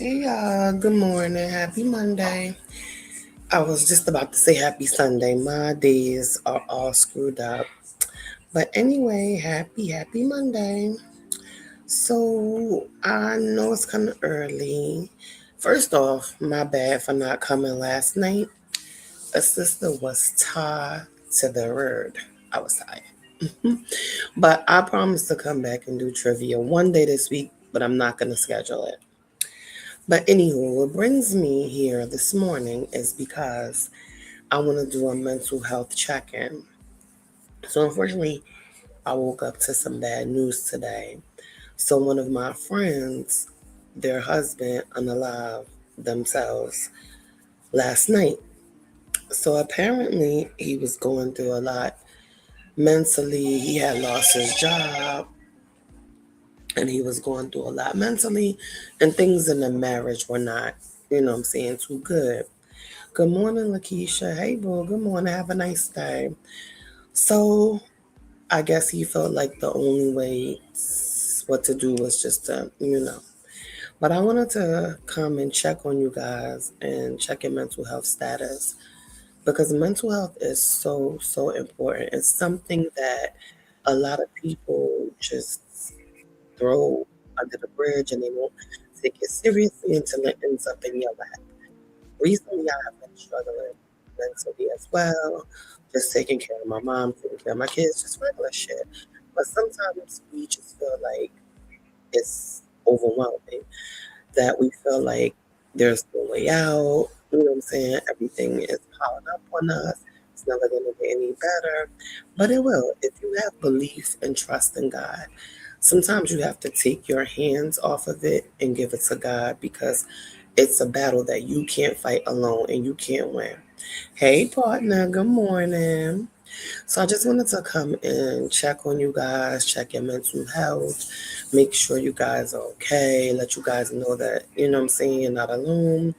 Hey y'all, good morning. Happy Monday. I was just about to say happy Sunday. My days are all screwed up. But anyway, happy Monday. So I know it's kind of early. First off, my bad for not coming last night. A sister was tied to the road. I was tired. But I promise to come back and do trivia one day this week, but I'm not going to schedule it. But anywho, what brings me here this morning is because I want to do a mental health check-in. So unfortunately, I woke up to some bad news today. So one of my friends, their husband unalived themselves last night. So apparently he was going through a lot mentally. He had lost his job and he was going through a lot mentally, and things in the marriage were not, I'm saying, too good. Good morning, Lakeisha. Hey, boo. Good morning. Have a nice day. So, I guess he felt like the only way what to do was just to. But I wanted to come and check on you guys and check your mental health status because mental health is so important. It's something that a lot of people just throw under the bridge and they won't take it seriously until it ends up in your lap. Recently, I have been struggling mentally as well, just taking care of my mom, taking care of my kids, just regular shit. But sometimes we just feel like it's overwhelming, that we feel like there's no way out. You know what I'm saying? Everything is piling up on us. It's never going to get any better. But it will. If you have belief and trust in God, sometimes you have to take your hands off of it and give it to God because it's a battle that you can't fight alone and you can't win. Hey, partner, good morning. So I just wanted to come and check on you guys, check your mental health, make sure you guys are okay, let you guys know that, what I'm saying, you're not alone.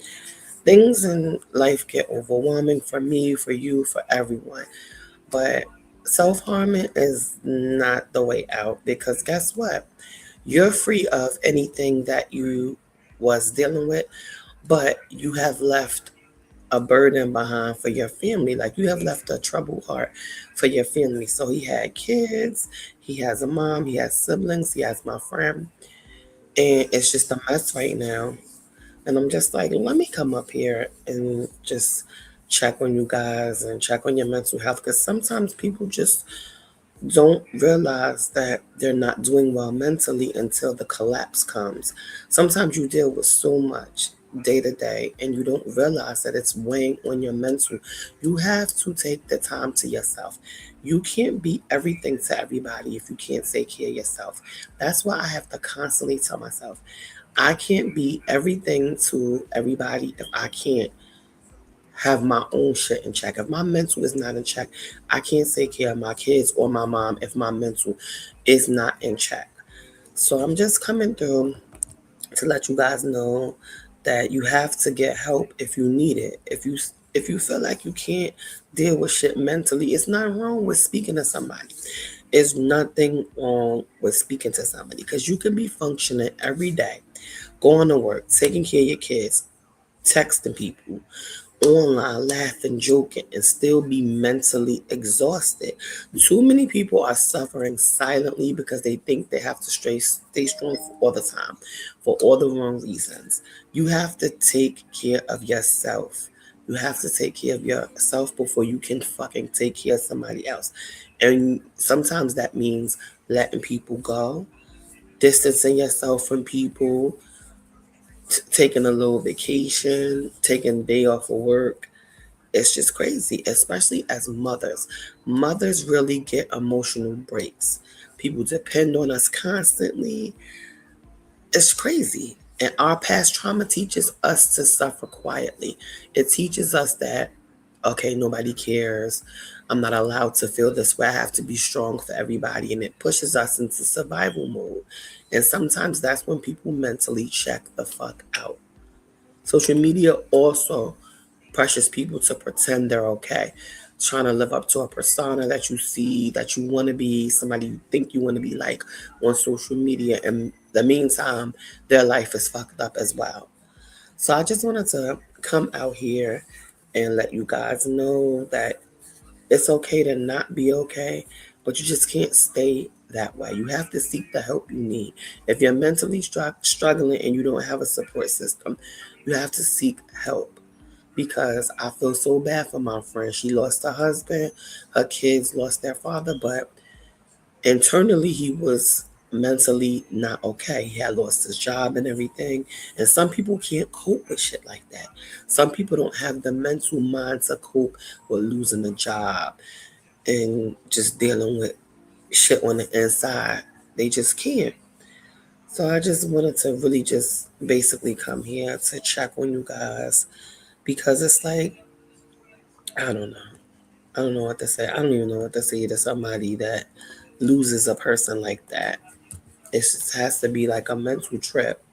Things in life get overwhelming for me, for you, for everyone. But self harming is not the way out because guess what? You're free of anything that you was dealing with, but you have left a burden behind for your family. Like you have left a troubled heart for your family. So he had kids, he has a mom, he has siblings, he has my friend, and it's just a mess right now. And I'm just like, let me come up here and just check on you guys and check on your mental health because sometimes people just don't realize that they're not doing well mentally until the collapse comes. Sometimes you deal with so much day to day and you don't realize that it's weighing on your mental. You have to take the time to yourself. You can't be everything to everybody if you can't take care of yourself. That's why I have to constantly tell myself, I can't be everything to everybody if I can't have my own shit in check. If my mental is not in check, I can't take care of my kids or my mom if my mental is not in check. So I'm just coming through to let you guys know that you have to get help if you need it. If you feel like you can't deal with shit mentally, it's not wrong with speaking to somebody. It's nothing wrong with speaking to somebody because you can be functioning every day, going to work, taking care of your kids, texting people, online, laughing, joking, and still be mentally exhausted. Too many people are suffering silently because they think they have to stay strong all the time for all the wrong reasons. You have to take care of yourself. You have to take care of yourself before you can fucking take care of somebody else. And sometimes that means letting people go, distancing yourself from people, taking a little vacation, taking a day off of work. It's just crazy, especially as mothers. Mothers really get emotional breaks. People depend on us constantly. It's crazy. And our past trauma teaches us to suffer quietly. It teaches us that, okay, nobody cares. I'm not allowed to feel this way. I have to be strong for everybody. And it pushes us into survival mode. And sometimes that's when people mentally check the fuck out. Social media also pressures people to pretend they're okay, trying to live up to a persona that you see, that you want to be, somebody you think you want to be like on social media. And the meantime, their life is fucked up as well. So I just wanted to come out here and let you guys know that it's okay to not be okay, but you just can't stay that way. You have to seek the help you need. If you're mentally struggling and you don't have a support system, you have to seek help. Because I feel so bad for my friend. She lost her husband, her kids lost their father, but internally he was mentally not okay. He had lost his job and everything. And some people can't cope with shit like that. Some people don't have the mental mind to cope with losing a job and just dealing with shit on the inside. They just can't. So I just wanted to really just basically come here to check on you guys because it's like, I don't know. I don't know what to say. I don't even know what to say to somebody that loses a person like that. It just has to be like a mental trip.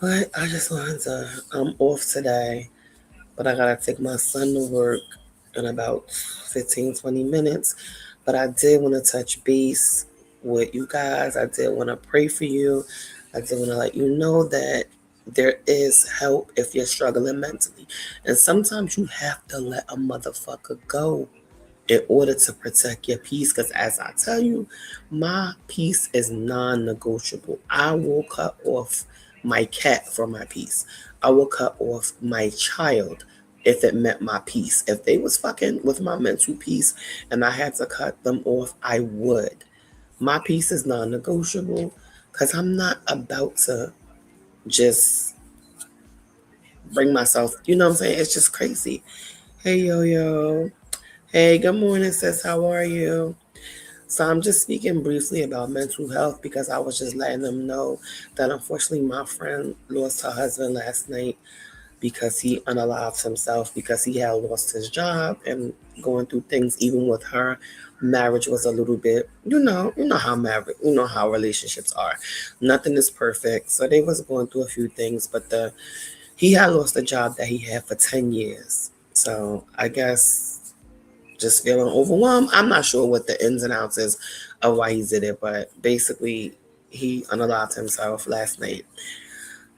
But I just wanted to, I'm off today, but I gotta take my son to work in about 15, 20 minutes. But I did want to touch base with you guys. I did want to pray for you. I did want to let you know that there is help if you're struggling mentally. And sometimes you have to let a motherfucker go in order to protect your peace. Because as I tell you, my peace is non-negotiable. I will cut off my cat for my peace. I will cut off my child if it meant my peace. If they was fucking with my mental peace and I had to cut them off, I would. My peace is non-negotiable because I'm not about to just bring myself, you know what I'm saying? It's just crazy. Hey, yo, yo. Hey, good morning, sis. How are you? So I'm just speaking briefly about mental health because I was just letting them know that unfortunately my friend lost her husband last night because he unalived himself because he had lost his job and going through things even with her. Marriage was a little bit, you know how relationships are. Nothing is perfect. So they was going through a few things, but he had lost a job that he had for 10 years. So I guess just feeling overwhelmed. I'm not sure what the ins and outs is of why he did it, but basically he unalived himself last night.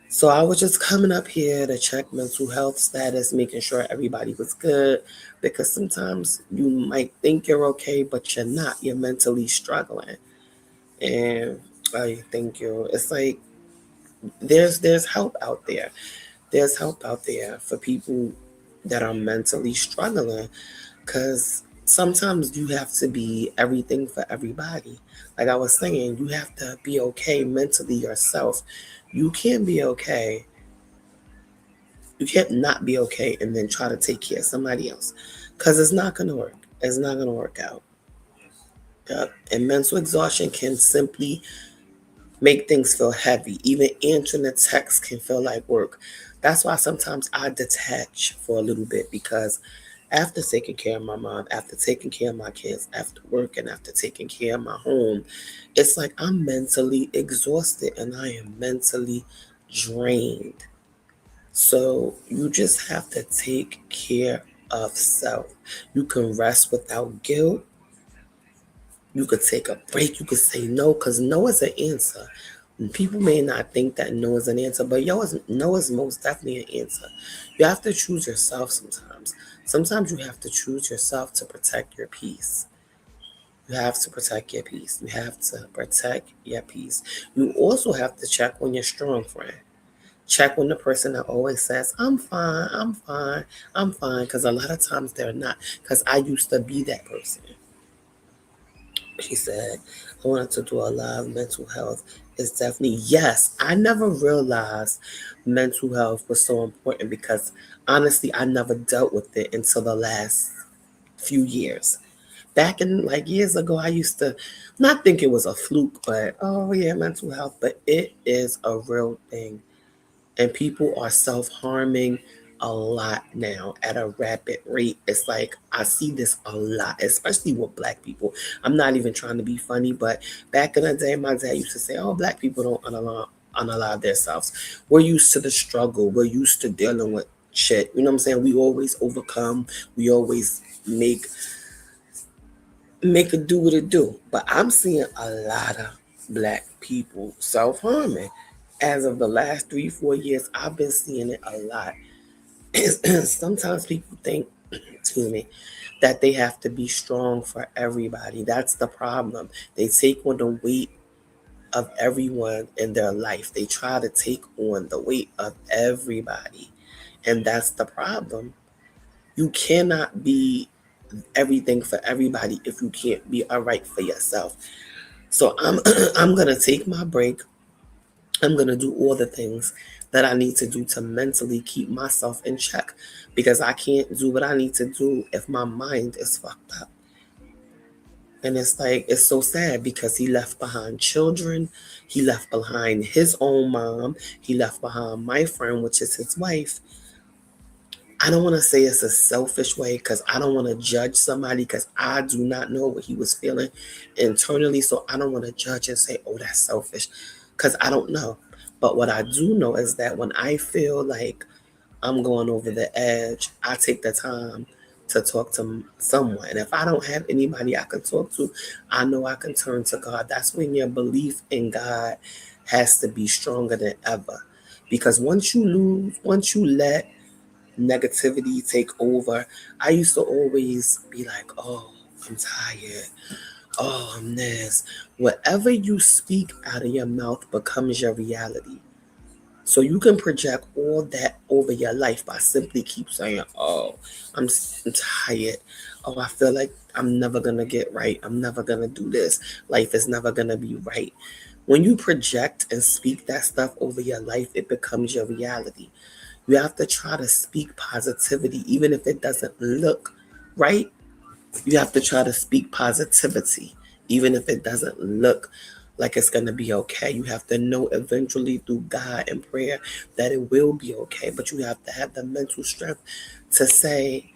So I was just coming up here to check mental health status, making sure everybody was good, because sometimes you might think you're okay, but you're not. You're mentally struggling, and I thank you. It's like there's help out there. There's help out there for people that are mentally struggling. Because sometimes you have to be everything for everybody. Like I was saying, you have to be okay mentally yourself. You can't be okay. You can't not be okay and then try to take care of somebody else. Because it's not going to work. It's not going to work out. Yep. And mental exhaustion can simply make things feel heavy. Even answering a text can feel like work. That's why sometimes I detach for a little bit because after taking care of my mom, after taking care of my kids, after working, after taking care of my home, it's like I'm mentally exhausted and I am mentally drained. So you just have to take care of self. You can rest without guilt. You could take a break. You could say no because no is an answer. And people may not think that no is an answer, but no is most definitely an answer. You have to choose yourself sometimes. Sometimes you have to choose yourself to protect your peace. You have to protect your peace. You have to protect your peace. You also have to check on your strong friend. Check on the person that always says, I'm fine, I'm fine, I'm fine. Because a lot of times they're not. Because I used to be that person. She said, I wanted to do a lot of mental health. It's definitely, yes, I never realized mental health was so important because honestly, I never dealt with it until the last few years. Back in like years ago, I used to not think it was a fluke, but oh yeah, mental health, but it is a real thing and people are self harming a lot now at a rapid rate. It's like I see this a lot, especially with black people. I'm not even trying to be funny, but back in the day, my dad used to say, "Oh, black people don't unalive themselves. We're used to the struggle. We're used to dealing with shit. You know what I'm saying? We always overcome. We always make it do what it do." But I'm seeing a lot of black people self harming. as of the last 3, 4 years, I've been seeing it a lot. Sometimes people think, excuse me, that they have to be strong for everybody. That's the problem. They take on the weight of everyone in their life. They try to take on the weight of everybody. And that's the problem. You cannot be everything for everybody if you can't be all right for yourself. So I'm I'm gonna take my break. I'm gonna do all the things that I need to do to mentally keep myself in check because I can't do what I need to do if my mind is fucked up. And it's like, it's so sad because he left behind children. He left behind his own mom. He left behind my friend, which is his wife. I don't want to say it's a selfish way because I don't want to judge somebody because I do not know what he was feeling internally. So I don't want to judge and say, oh, that's selfish because I don't know. But what I do know is that when I feel like I'm going over the edge, I take the time to talk to someone. And if I don't have anybody I can talk to, I know I can turn to God. That's when your belief in God has to be stronger than ever. Because once you let negativity take over, I used to always be like, oh, I'm tired. Oh, I'm this. Whatever you speak out of your mouth becomes your reality. So you can project all that over your life by simply keep saying, "Oh, I'm tired. Oh, I feel like I'm never gonna get right. I'm never gonna do this. Life is never gonna be right." When you project and speak that stuff over your life, it becomes your reality. You have to try to speak positivity, even if it doesn't look right. You have to try to speak positivity, even if it doesn't look like it's going to be okay. You have to know eventually through God and prayer that it will be okay. But you have to have the mental strength to say,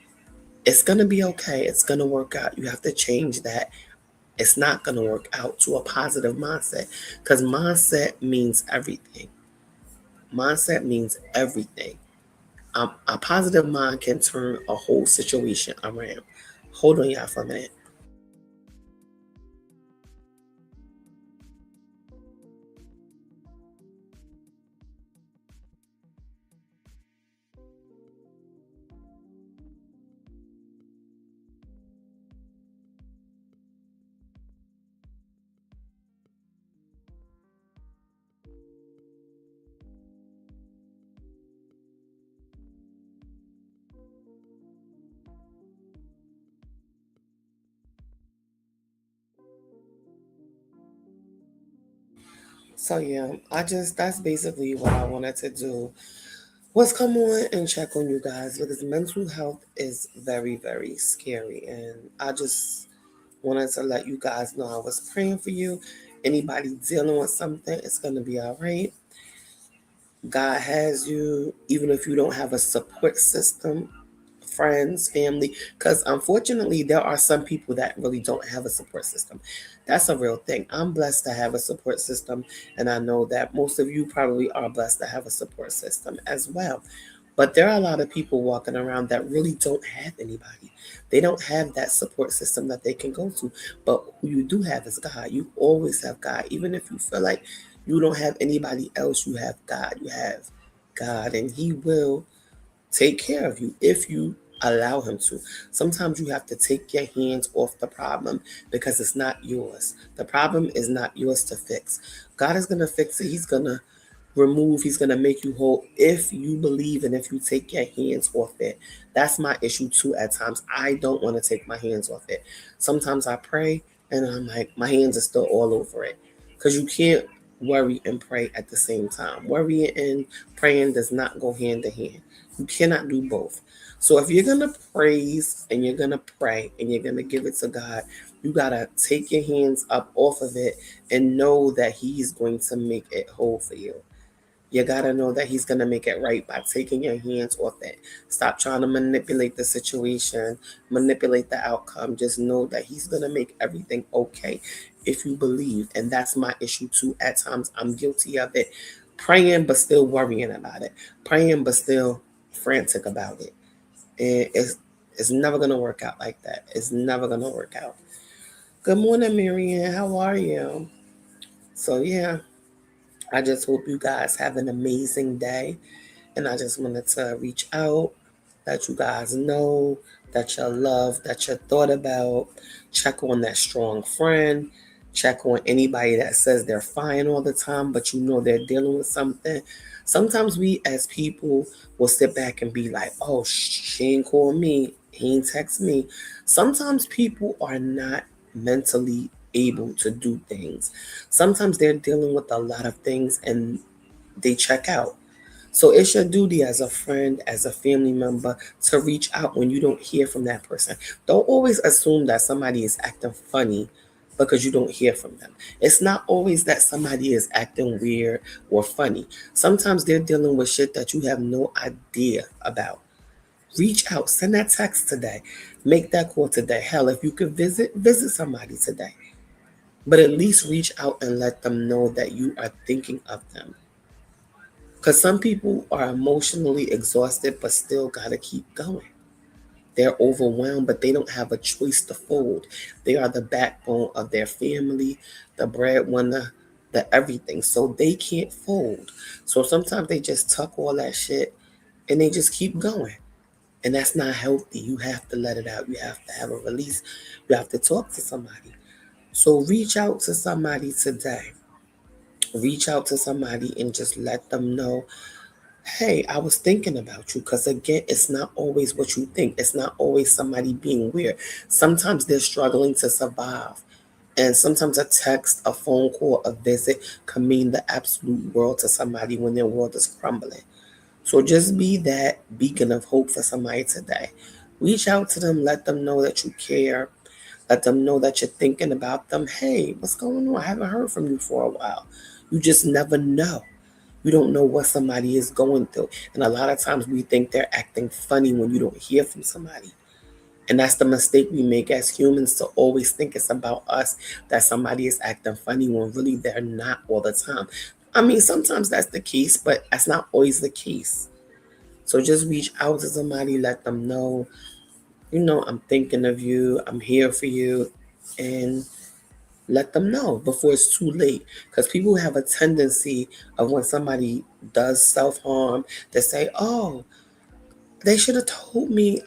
it's going to be okay. It's going to work out. You have to change that. It's not going to work out to a positive mindset because mindset means everything. Mindset means everything. A positive mind can turn a whole situation around. Hold on, y'all, for a minute. So yeah, that's basically what I wanted to do was come on and check on you guys because mental health is very, very scary. And I just wanted to let you guys know I was praying for you. Anybody dealing with something, it's gonna be all right. God has you, even if you don't have a support system, friends, family, because unfortunately, there are some people that really don't have a support system. That's a real thing. I'm blessed to have a support system, and I know that most of you probably are blessed to have a support system as well. But there are a lot of people walking around that really don't have anybody. They don't have that support system that they can go to. But who you do have is God. You always have God. Even if you feel like you don't have anybody else, you have God. You have God, and He will take care of you if you allow Him to. Sometimes you have to take your hands off the problem because it's not yours. The problem is not yours to fix. God is going to fix it. He's going to he's going to make you whole if you believe and if you take your hands off it. That's my issue too at times. I don't want to take my hands off it. Sometimes I pray and I'm like, my hands are still all over it because you can't worry and pray at the same time. Worrying and praying does not go hand in hand. You cannot do both. So if you're going to praise and you're going to pray and you're going to give it to God, you got to take your hands up off of it and know that He's going to make it whole for you. You gotta know that He's gonna make it right by taking your hands off it. Stop trying to manipulate the situation, manipulate the outcome. Just know that He's gonna make everything okay if you believe. And that's my issue too. At times I'm guilty of it. Praying but still worrying about it. Praying but still frantic about it. And it's never gonna work out like that. It's never gonna work out. Good morning, Marianne. How are you? So yeah. I just hope you guys have an amazing day. And I just wanted to reach out, let you guys know that you're loved, that you're thought about. Check on that strong friend. Check on anybody that says they're fine all the time, but you know they're dealing with something. Sometimes we as people will sit back and be like, oh, she ain't call me. He ain't text me. Sometimes people are not mentally able to do things. Sometimes they're dealing with a lot of things and they check out. So it's your duty as a friend, as a family member, to reach out when you don't hear from that person. Don't always assume that somebody is acting funny because you don't hear from them. It's not always that somebody is acting weird or funny. Sometimes they're dealing with shit that you have no idea about. Reach out, send that text today, make that call today. Hell, if you could visit somebody today. But at least reach out and let them know that you are thinking of them. Because some people are emotionally exhausted but still got to keep going. They're overwhelmed, but they don't have a choice to fold. They are the backbone of their family, the breadwinner, the everything. So they can't fold. So sometimes they just tuck all that shit and they just keep going. And that's not healthy. You have to let it out. You have to have a release. You have to talk to somebody. So reach out to somebody today. Reach out to somebody and just let them know, hey, I was thinking about you. Because again, it's not always what you think. It's not always somebody being weird. Sometimes they're struggling to survive. And sometimes a text, a phone call, a visit can mean the absolute world to somebody when their world is crumbling. So just be that beacon of hope for somebody today. Reach out to them, let them know that you care. Let them know that you're thinking about them. Hey, what's going on? I haven't heard from you for a while. You just never know. You don't know what somebody is going through. And a lot of times we think they're acting funny when you don't hear from somebody. And that's the mistake we make as humans, to always think it's about us, that somebody is acting funny when really they're not all the time. I mean, sometimes that's the case, but that's not always the case. So just reach out to somebody, let them know, I'm thinking of you, I'm here for you, and let them know before it's too late. Because people have a tendency of, when somebody does self harm, they say, oh, they should have told me,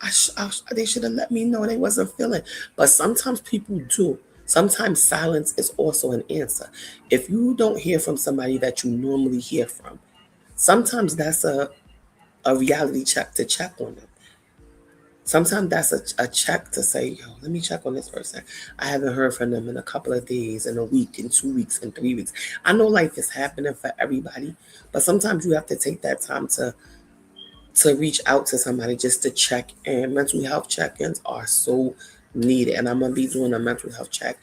they should have let me know they wasn't feeling. But sometimes people do. Sometimes silence is also an answer. If you don't hear from somebody that you normally hear from, sometimes that's a reality check to check on them. Sometimes that's a check to say, yo, let me check on this person. I haven't heard from them in a couple of days, in a week, in 2 weeks, in 3 weeks. I know life is happening for everybody, but sometimes you have to take that time to reach out to somebody just to check in. Mental health check-ins are so needed. And I'm gonna be doing a mental health check,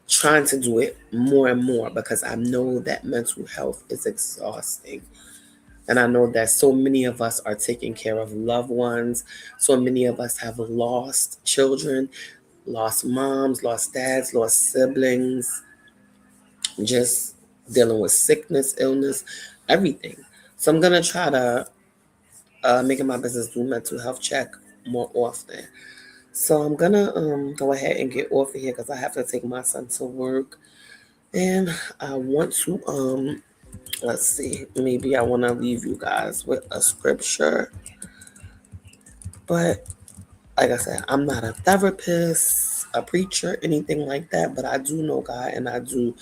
trying to do it more and more, because I know that mental health is exhausting. And I know that so many of us are taking care of loved ones. So many of us have lost children, lost moms, lost dads, lost siblings, just dealing with sickness, illness, everything. So I'm going to try to make it my business do mental health check more often. So I'm going to go ahead and get off of here because I have to take my son to work. And I want to, let's see, maybe I want to leave you guys with a scripture. But like I said, I'm not a therapist, a preacher, anything like that, but I do know God, and I do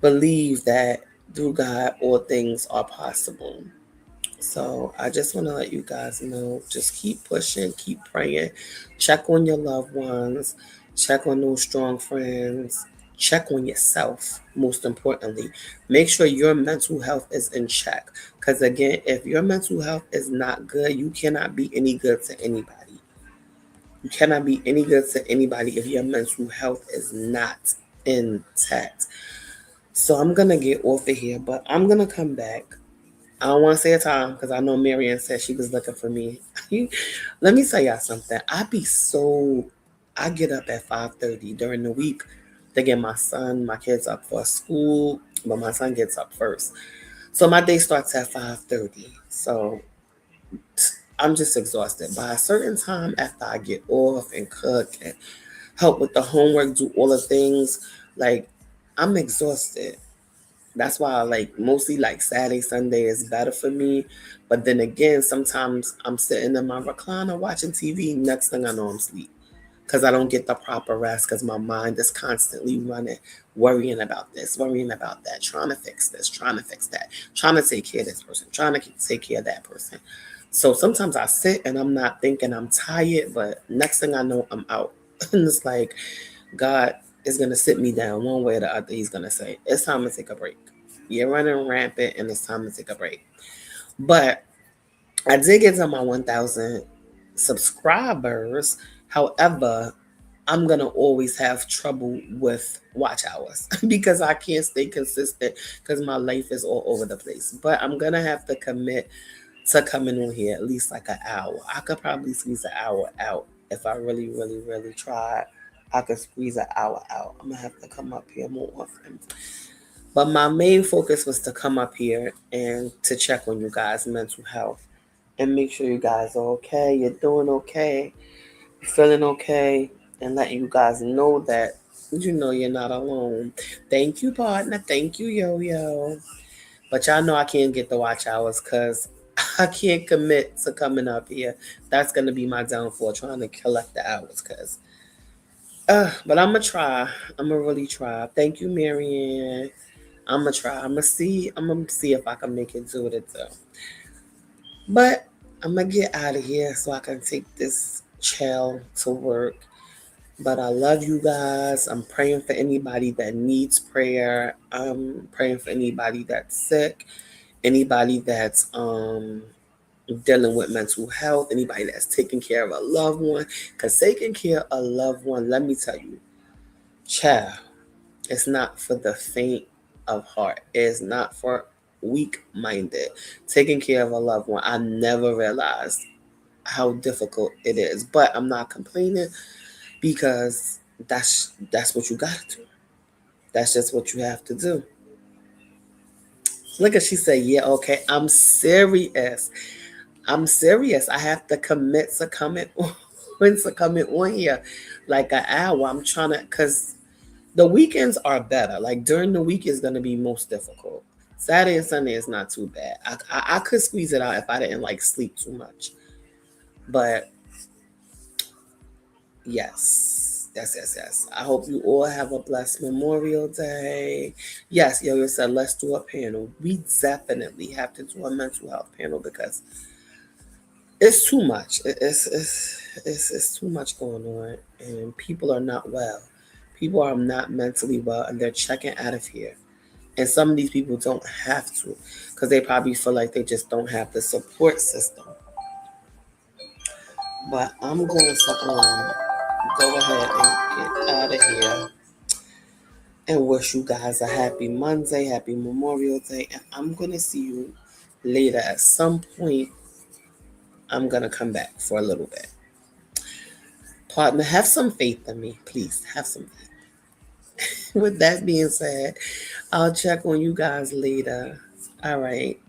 believe that through God all things are possible. So I just want to let you guys know, just keep pushing, keep praying, check on your loved ones, check on those strong friends, check on yourself, most importantly. Make sure your mental health is in check. Because again, if your mental health is not good, you cannot be any good to anybody. You cannot be any good to anybody if your mental health is not intact. So I'm gonna get off of here, but I'm gonna come back. I don't want to say a time because I know Marianne said she was looking for me. Let me tell y'all something. I get up at 5:30 during the week to get my kids up for school, but my son gets up first. So my day starts at 5:30. So I'm just exhausted. By a certain time after I get off and cook and help with the homework, do all the things, like I'm exhausted. That's why I like mostly like Saturday, Sunday is better for me. But then again, sometimes I'm sitting in my recliner watching TV. Next thing I know, I'm asleep because I don't get the proper rest because my mind is constantly running, worrying about this, worrying about that, trying to fix this, trying to fix that, trying to take care of this person, trying to take care of that person. So sometimes I sit and I'm not thinking I'm tired, but next thing I know, I'm out. And it's like God is going to sit me down one way or the other. He's going to say, it's time to take a break. You're running rampant and it's time to take a break. But I did get to my 1,000 subscribers. However, I'm gonna always have trouble with watch hours because I can't stay consistent because my life is all over the place. But I'm gonna have to commit to coming on here at least like an hour. I could probably squeeze an hour out if I really, really, really tried. I could squeeze an hour out. I'm gonna have to come up here more often. But my main focus was to come up here and to check on you guys' mental health and make sure you guys are okay, you're doing okay, you're feeling okay, and letting you guys know that you're not alone. Thank you, partner. Thank you, yo yo. But y'all know I can't get the watch hours because I can't commit to coming up here. That's gonna be my downfall, trying to collect the hours. But I'm gonna try. I'm gonna really try. Thank you, Marianne. I'm gonna try. I'm gonna see. I'm gonna see if I can make it do it though. But I'm gonna get out of here so I can take this chill to work. But I love you guys. I'm praying for anybody that needs prayer. I'm praying for anybody that's sick, anybody that's dealing with mental health, anybody that's taking care of a loved one. Cause taking care of a loved one, let me tell you, child, it's not for the faint of heart. It's not for weak minded. Taking care of a loved one, I never realized how difficult it is. But I'm not complaining because that's what you gotta do. That's just what you have to do. Look at she said, yeah, okay. I'm serious. I'm serious. I have to commit to coming on to coming on here like an hour. I'm trying to cause the weekends are better. Like during the week is gonna be most difficult. Saturday and Sunday is not too bad. I could squeeze it out if I didn't like sleep too much. But yes, yes, yes, yes. I hope you all have a blessed Memorial Day. Yes, Yo Yo said, let's do a panel. We definitely have to do a mental health panel because it's too much. It's too much going on, and people are not well. People are not mentally well, and they're checking out of here. And some of these people don't have to because they probably feel like they just don't have the support system. But I'm going to go ahead and get out of here and wish you guys a happy Monday, happy Memorial Day. And I'm going to see you later. At some point, I'm going to come back for a little bit. Partner, have some faith in me, please. Have some faith. With that being said, I'll check on you guys later. All right.